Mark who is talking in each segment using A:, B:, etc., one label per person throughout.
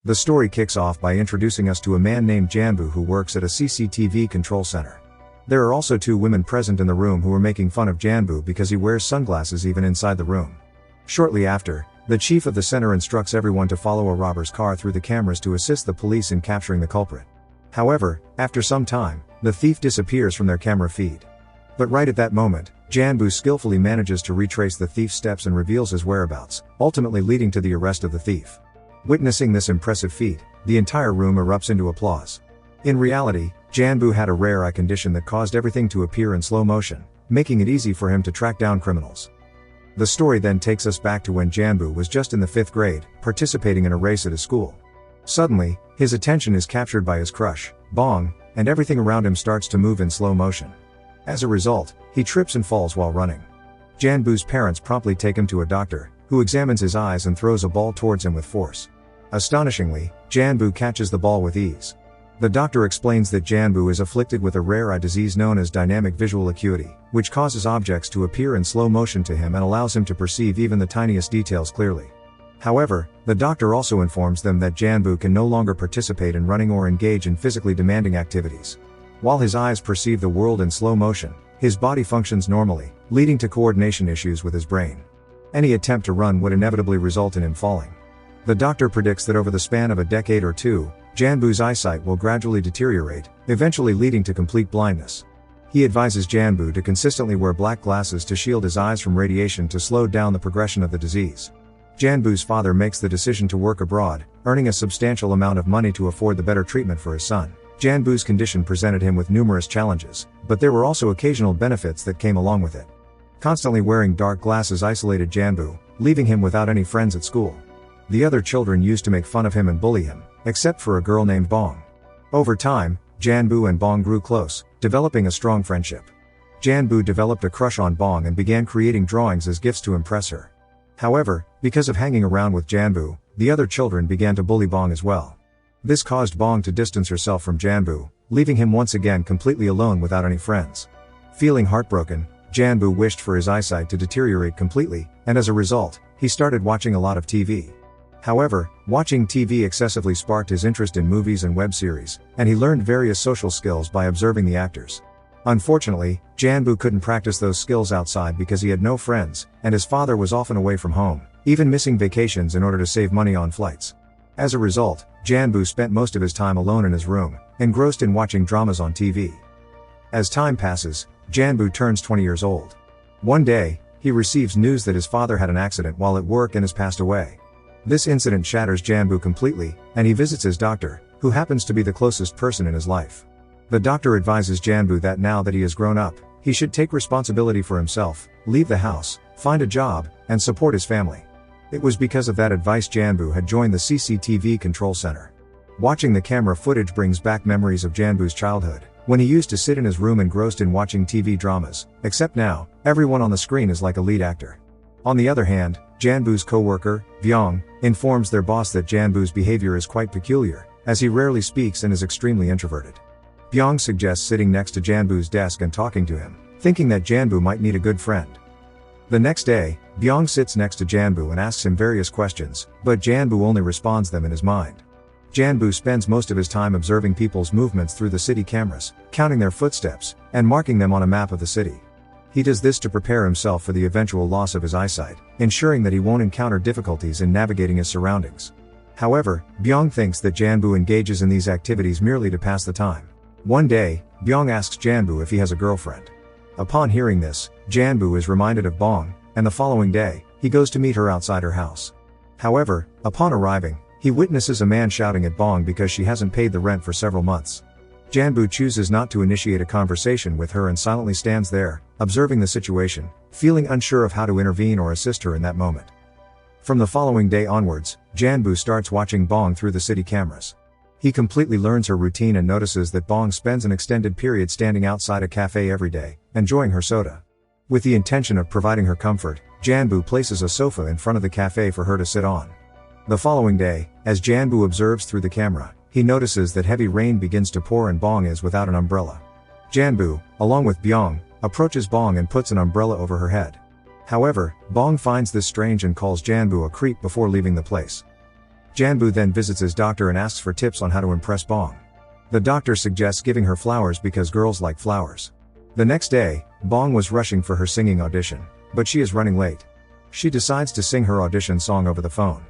A: The story kicks off by introducing us to a man named Janbu who works at a CCTV control center. There are also two women present in the room who are making fun of Janbu because he wears sunglasses even inside the room. Shortly after, the chief of the center instructs everyone to follow a robber's car through the cameras to assist the police in capturing the culprit. However, after some time, the thief disappears from their camera feed. But right at that moment, Janbu skillfully manages to retrace the thief's steps and reveals his whereabouts, ultimately leading to the arrest of the thief. Witnessing this impressive feat, the entire room erupts into applause. In reality, Janbu had a rare eye condition that caused everything to appear in slow motion, making it easy for him to track down criminals. The story then takes us back to when Janbu was just in the 5th grade, participating in a race at his school. Suddenly, his attention is captured by his crush, Bong, and everything around him starts to move in slow motion. As a result, he trips and falls while running. Janbu's parents promptly take him to a doctor, who examines his eyes and throws a ball towards him with force. Astonishingly, Janbu catches the ball with ease. The doctor explains that Janbu is afflicted with a rare eye disease known as dynamic visual acuity, which causes objects to appear in slow motion to him and allows him to perceive even the tiniest details clearly. However, the doctor also informs them that Janbu can no longer participate in running or engage in physically demanding activities. While his eyes perceive the world in slow motion, his body functions normally, leading to coordination issues with his brain. Any attempt to run would inevitably result in him falling. The doctor predicts that over the span of a decade or two, Janbu's eyesight will gradually deteriorate, eventually leading to complete blindness. He advises Janbu to consistently wear black glasses to shield his eyes from radiation to slow down the progression of the disease. Janbu's father makes the decision to work abroad, earning a substantial amount of money to afford the better treatment for his son. Janbu's condition presented him with numerous challenges, but there were also occasional benefits that came along with it. Constantly wearing dark glasses isolated Janbu, leaving him without any friends at school. The other children used to make fun of him and bully him, except for a girl named Bong. Over time, Janbu and Bong grew close, developing a strong friendship. Janbu developed a crush on Bong and began creating drawings as gifts to impress her. However, because of hanging around with Janbu, the other children began to bully Bong as well. This caused Bong to distance herself from Janbu, leaving him once again completely alone without any friends. Feeling heartbroken, Janbu wished for his eyesight to deteriorate completely, and as a result, he started watching a lot of TV. However, watching TV excessively sparked his interest in movies and web series, and he learned various social skills by observing the actors. Unfortunately, Janbu couldn't practice those skills outside because he had no friends, and his father was often away from home, even missing vacations in order to save money on flights. As a result, Janbu spent most of his time alone in his room, engrossed in watching dramas on TV. As time passes, Janbu turns 20 years old. One day, he receives news that his father had an accident while at work and has passed away. This incident shatters Janbu completely, and he visits his doctor, who happens to be the closest person in his life. The doctor advises Janbu that now that he has grown up, he should take responsibility for himself, leave the house, find a job, and support his family. It was because of that advice Janbu had joined the CCTV control center. Watching the camera footage brings back memories of Janbu's childhood, when he used to sit in his room engrossed in watching TV dramas, except now, everyone on the screen is like a lead actor. On the other hand, Janbu's co-worker, Byung, informs their boss that Janbu's behavior is quite peculiar, as he rarely speaks and is extremely introverted. Byung suggests sitting next to Janbu's desk and talking to him, thinking that Janbu might need a good friend. The next day, Byung sits next to Janbu and asks him various questions, but Janbu only responds them in his mind. Janbu spends most of his time observing people's movements through the city cameras, counting their footsteps, and marking them on a map of the city. He does this to prepare himself for the eventual loss of his eyesight, ensuring that he won't encounter difficulties in navigating his surroundings. However, Byung thinks that Janbu engages in these activities merely to pass the time. One day, Byung asks Janbu if he has a girlfriend. Upon hearing this, Janbu is reminded of Bong, and the following day, he goes to meet her outside her house. However, upon arriving, he witnesses a man shouting at Bong because she hasn't paid the rent for several months. Janbu chooses not to initiate a conversation with her and silently stands there, observing the situation, feeling unsure of how to intervene or assist her in that moment. From the following day onwards, Janbu starts watching Bong through the city cameras. He completely learns her routine and notices that Bong spends an extended period standing outside a cafe every day, enjoying her soda. With the intention of providing her comfort, Janbu places a sofa in front of the cafe for her to sit on. The following day, as Janbu observes through the camera, he notices that heavy rain begins to pour and Bong is without an umbrella. Janbu, along with Byung, approaches Bong and puts an umbrella over her head. However, Bong finds this strange and calls Janbu a creep before leaving the place. Janbu then visits his doctor and asks for tips on how to impress Bong. The doctor suggests giving her flowers because girls like flowers. The next day, Bong was rushing for her singing audition, but she is running late. She decides to sing her audition song over the phone.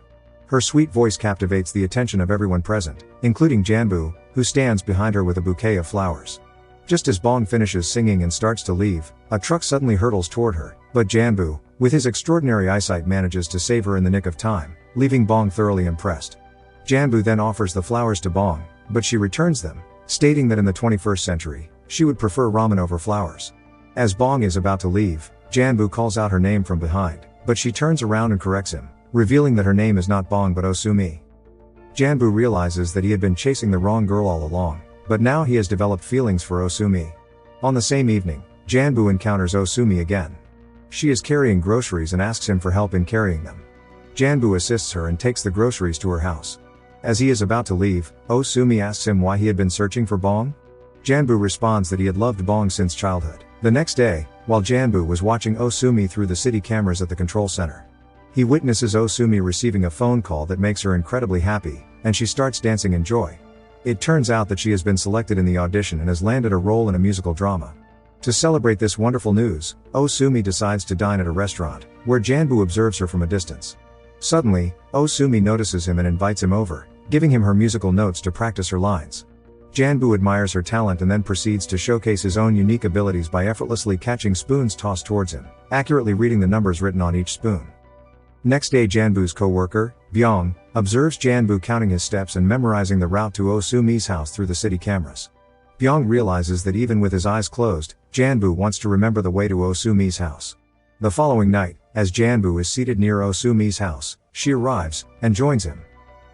A: Her sweet voice captivates the attention of everyone present, including Janbu, who stands behind her with a bouquet of flowers. Just as Bong finishes singing and starts to leave, a truck suddenly hurtles toward her, but Janbu, with his extraordinary eyesight, manages to save her in the nick of time, leaving Bong thoroughly impressed. Janbu then offers the flowers to Bong, but she returns them, stating that in the 21st century, she would prefer ramen over flowers. As Bong is about to leave, Janbu calls out her name from behind, but she turns around and corrects him, revealing that her name is not Bong but Osumi. Janbu realizes that he had been chasing the wrong girl all along, but now he has developed feelings for Osumi. On the same evening, Janbu encounters Osumi again. She is carrying groceries and asks him for help in carrying them. Janbu assists her and takes the groceries to her house. As he is about to leave, Osumi asks him why he had been searching for Bong. Janbu responds that he had loved Bong since childhood. The next day, while Janbu was watching Osumi through the city cameras at the control center, he witnesses Osumi receiving a phone call that makes her incredibly happy, and she starts dancing in joy. It turns out that she has been selected in the audition and has landed a role in a musical drama. To celebrate this wonderful news, Osumi decides to dine at a restaurant, where Janbu observes her from a distance. Suddenly, Osumi notices him and invites him over, giving him her musical notes to practice her lines. Janbu admires her talent and then proceeds to showcase his own unique abilities by effortlessly catching spoons tossed towards him, accurately reading the numbers written on each spoon. Next day, Janbu's co-worker, Byung, observes Janbu counting his steps and memorizing the route to Osumi's house through the city cameras. Byung realizes that even with his eyes closed, Janbu wants to remember the way to Osumi's house. The following night, as Janbu is seated near Osumi's house, she arrives, and joins him.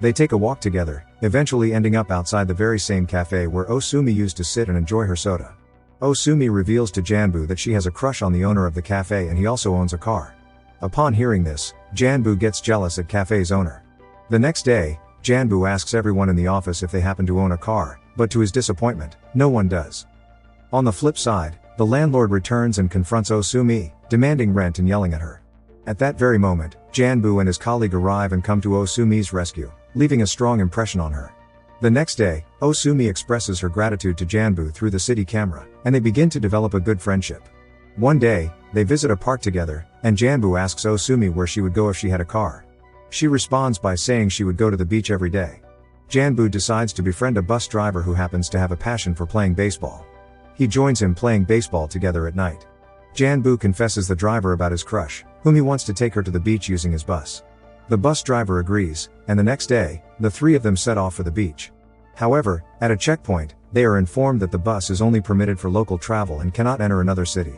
A: They take a walk together, eventually ending up outside the very same cafe where Osumi used to sit and enjoy her soda. Osumi reveals to Janbu that she has a crush on the owner of the cafe and he also owns a car. Upon hearing this, Janbu gets jealous at cafe's owner. The next day, Janbu asks everyone in the office if they happen to own a car, but to his disappointment, no one does. On the flip side, the landlord returns and confronts Osumi, demanding rent and yelling at her. At that very moment, Janbu and his colleague arrive and come to Osumi's rescue, leaving a strong impression on her. The next day, Osumi expresses her gratitude to Janbu through the city camera, and they begin to develop a good friendship. One day, they visit a park together, and Janbu asks Osumi where she would go if she had a car. She responds by saying she would go to the beach every day. Janbu decides to befriend a bus driver who happens to have a passion for playing baseball. He joins him playing baseball together at night. Janbu confesses the driver about his crush, whom he wants to take her to the beach using his bus. The bus driver agrees, and the next day, the three of them set off for the beach. However, at a checkpoint, they are informed that the bus is only permitted for local travel and cannot enter another city.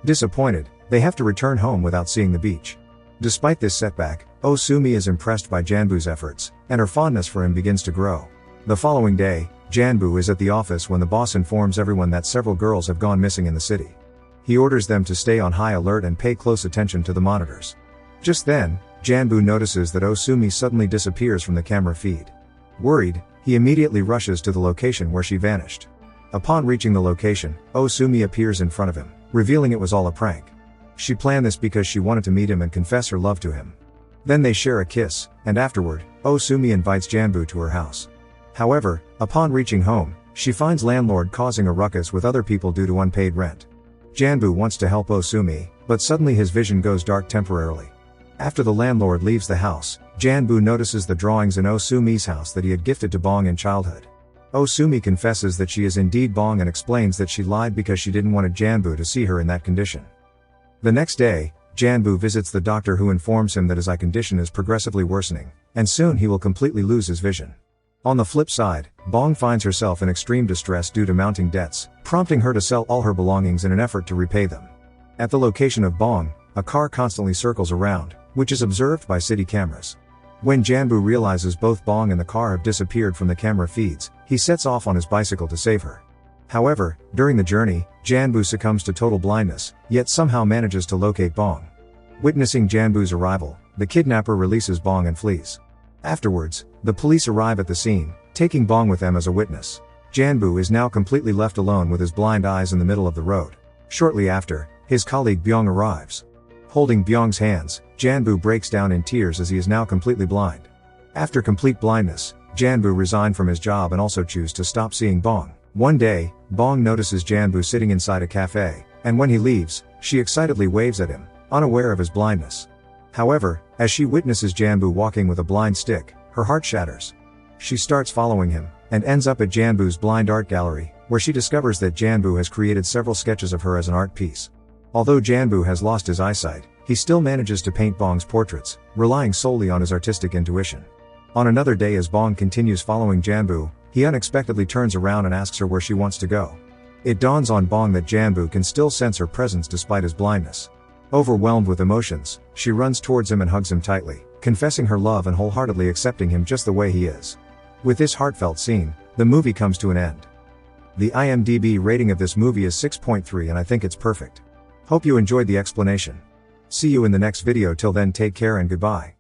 A: Disappointed, they have to return home without seeing the beach. Despite this setback, Osumi is impressed by Janbu's efforts, and her fondness for him begins to grow. The following day, Janbu is at the office when the boss informs everyone that several girls have gone missing in the city. He orders them to stay on high alert and pay close attention to the monitors. Just then, Janbu notices that Osumi suddenly disappears from the camera feed. Worried, he immediately rushes to the location where she vanished. Upon reaching the location, Osumi appears in front of him, revealing it was all a prank. She planned this because she wanted to meet him and confess her love to him. Then they share a kiss, and afterward, Osumi invites Janbu to her house. However, upon reaching home, she finds landlord causing a ruckus with other people due to unpaid rent. Janbu wants to help Osumi, but suddenly his vision goes dark temporarily. After the landlord leaves the house, Janbu notices the drawings in Osumi's house that he had gifted to Bong in childhood. Osumi confesses that she is indeed Bong and explains that she lied because she didn't want Janbu to see her in that condition. The next day, Janbu visits the doctor who informs him that his eye condition is progressively worsening, and soon he will completely lose his vision. On the flip side, Bong finds herself in extreme distress due to mounting debts, prompting her to sell all her belongings in an effort to repay them. At the location of Bong, a car constantly circles around, which is observed by city cameras. When Janbu realizes both Bong and the car have disappeared from the camera feeds, he sets off on his bicycle to save her. However, during the journey, Janbu succumbs to total blindness, yet somehow manages to locate Bong. Witnessing Janbu's arrival, the kidnapper releases Bong and flees. Afterwards, the police arrive at the scene, taking Bong with them as a witness. Janbu is now completely left alone with his blind eyes in the middle of the road. Shortly after, his colleague Byung arrives. Holding Byung's hands, Janbu breaks down in tears as he is now completely blind. After complete blindness, Janbu resigned from his job and also chose to stop seeing Bong. One day, Bong notices Janbu sitting inside a cafe, and when he leaves, she excitedly waves at him, unaware of his blindness. However, as she witnesses Janbu walking with a blind stick, her heart shatters. She starts following him, and ends up at Janbu's blind art gallery, where she discovers that Janbu has created several sketches of her as an art piece. Although Janbu has lost his eyesight, he still manages to paint Bong's portraits, relying solely on his artistic intuition. On another day, as Bong continues following Janbu, he unexpectedly turns around and asks her where she wants to go. It dawns on Bong that Janbu can still sense her presence despite his blindness. Overwhelmed with emotions, she runs towards him and hugs him tightly, confessing her love and wholeheartedly accepting him just the way he is. With this heartfelt scene, the movie comes to an end. The IMDb rating of this movie is 6.3 and I think it's perfect. Hope you enjoyed the explanation. See you in the next video. Till then, take care and goodbye.